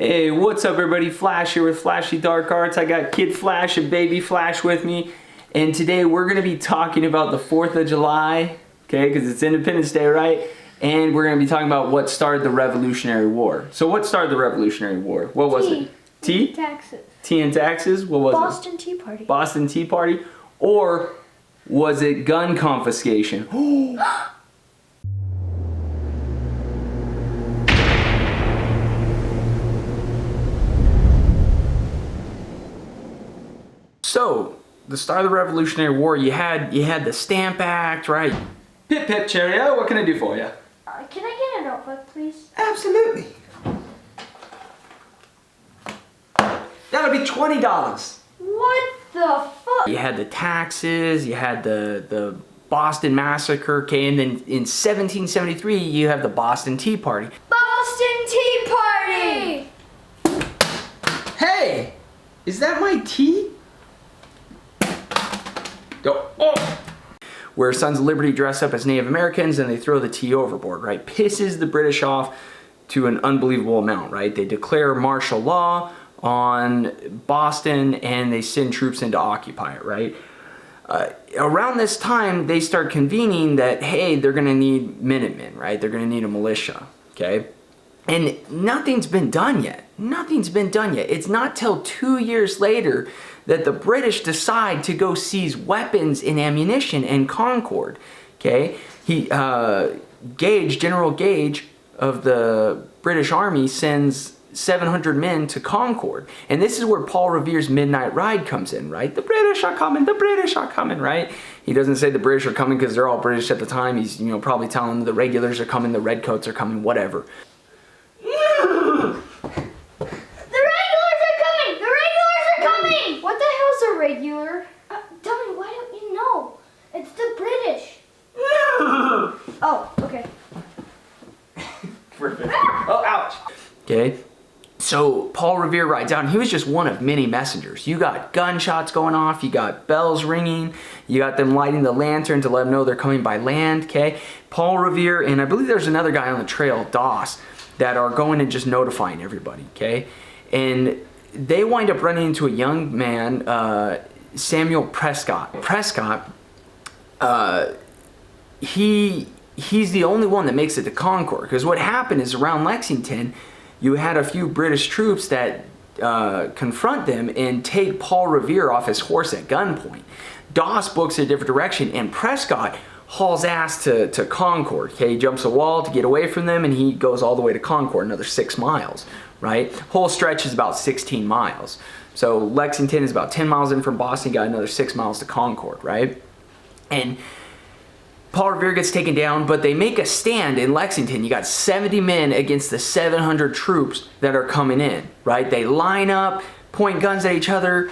Hey, what's up everybody? Flash here with Flashy Dark Arts. I got Kid Flash and Baby Flash with me. And today we're going to be talking about the 4th of July, okay, because it's Independence Day, right? And we're going to be talking about what started the Revolutionary War. So what started the Revolutionary War? What was it? Tea? Taxes. Tea and taxes? What was Boston it? Tea Party. Boston Tea Party? Or was it gun confiscation? So, the start of the Revolutionary War, you had the Stamp Act, right? Pip pip cheerio, what can I do for you? Can I get a notebook, please? Absolutely. That would be $20. What the fuck? You had the taxes, you had the Boston massacre, okay, and then in 1773 you have the Boston Tea Party. Boston Tea Party! Hey, is that my tea? Oh. Where Sons of Liberty dress up as Native Americans and they throw the tea overboard, right? Pisses the British off to an unbelievable amount, right? They declare martial law on Boston and they send troops in to occupy it, right? Around this time, they start convening that, hey, they're gonna need Minutemen, right? They're gonna need a militia, okay? And nothing's been done yet. Nothing's been done yet. It's not till 2 years later that the British decide to go seize weapons and ammunition in Concord, okay? General Gage of the British Army sends 700 men to Concord. And this is where Paul Revere's Midnight Ride comes in, right? The British are coming, right? He doesn't say the British are coming because they're all British at the time. He's, probably telling them the regulars are coming, the redcoats are coming, whatever. What the hell's a regular? Dummy, why don't you know? It's the British. Oh, okay. Perfect. Oh, ouch. Okay. So Paul Revere rides out and he was just one of many messengers. You got gunshots going off, you got bells ringing, you got them lighting the lantern to let them know they're coming by land, okay? Paul Revere, and I believe there's another guy on the trail, Doss, that are going and just notifying everybody, okay? And they wind up running into a young man, Samuel Prescott. Prescott, he's the only one that makes it to Concord, because what happened is around Lexington, you had a few British troops that confront them and take Paul Revere off his horse at gunpoint. Doss books a different direction, and Prescott hauls ass to Concord. Okay, he jumps a wall to get away from them, and he goes all the way to Concord, another 6 miles, right? Whole stretch is about 16 miles. So Lexington is about 10 miles in from Boston, you got another 6 miles to Concord, right? And Paul Revere gets taken down, but they make a stand in Lexington. You got 70 men against the 700 troops that are coming in, right? They line up, point guns at each other,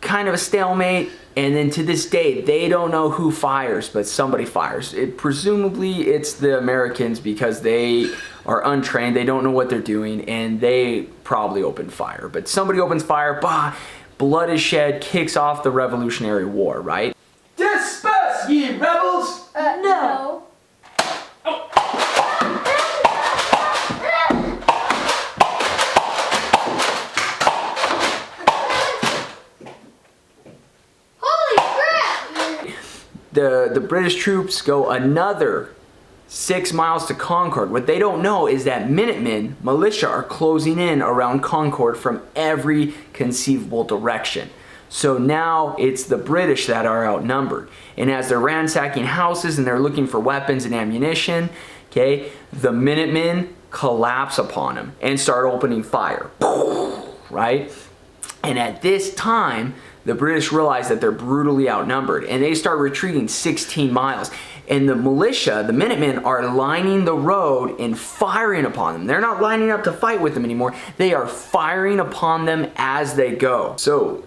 kind of a stalemate, and then to this day, they don't know who fires, but somebody fires. Presumably, it's the Americans because they are untrained, they don't know what they're doing, and they probably open fire. But somebody opens fire, bah, blood is shed, kicks off the Revolutionary War, right? Disperse, ye rebels! No. Holy crap! The British troops go another 6 miles to Concord. What they don't know is that Minutemen, militia, are closing in around Concord from every conceivable direction. So now it's the British that are outnumbered. And as they're ransacking houses and they're looking for weapons and ammunition, okay, the Minutemen collapse upon them and start opening fire, right? And at this time, the British realize that they're brutally outnumbered and they start retreating 16 miles. And the militia, the Minutemen, are lining the road and firing upon them. They're not lining up to fight with them anymore. They are firing upon them as they go. So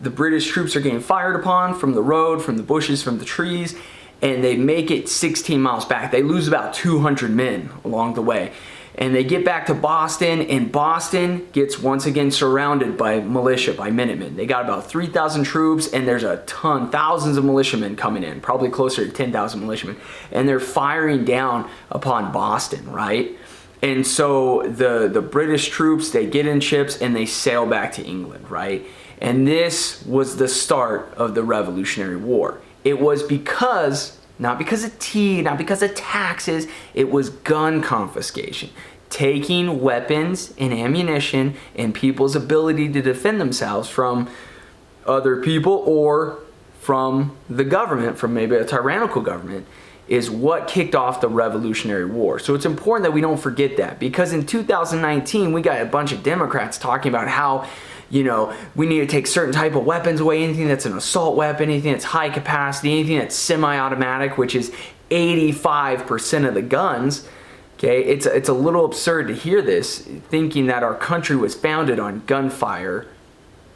the British troops are getting fired upon from the road, from the bushes, from the trees, and they make it 16 miles back. They lose about 200 men along the way. And they get back to Boston, and Boston gets once again surrounded by militia, by Minutemen. They got about 3,000 troops, and there's a ton, thousands of militiamen coming in, probably closer to 10,000 militiamen. And they're firing down upon Boston, right? And so the British troops, they get in ships and they sail back to England, right? And this was the start of the Revolutionary War. It was because, not because of tea, not because of taxes, it was gun confiscation. Taking weapons and ammunition and people's ability to defend themselves from other people or from the government, from maybe a tyrannical government, is what kicked off the Revolutionary War. So it's important that we don't forget that, because in 2019 we got a bunch of Democrats talking about how, you know, we need to take certain type of weapons away, anything that's an assault weapon, anything that's high capacity, anything that's semi-automatic, which is 85% of the guns. Okay, it's a little absurd to hear this, thinking that our country was founded on gunfire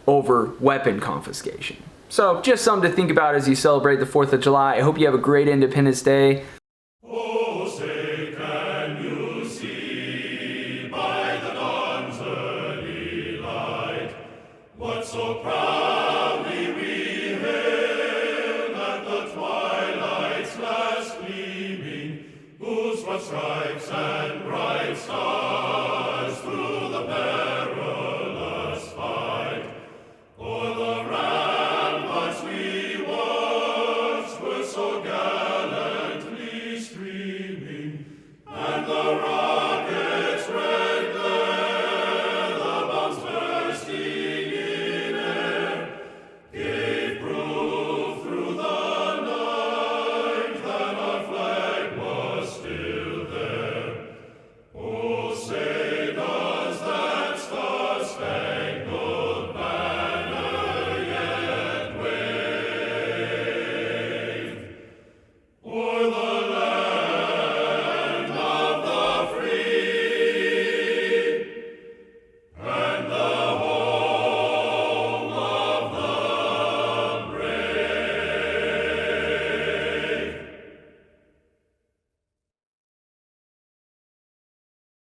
over weapon confiscation. So just something to think about as you celebrate the 4th of July. I hope you have a great Independence Day. Oh, say can you see by the dawn's early light what so proudly we hailed at the twilight's last gleaming, whose broad stripes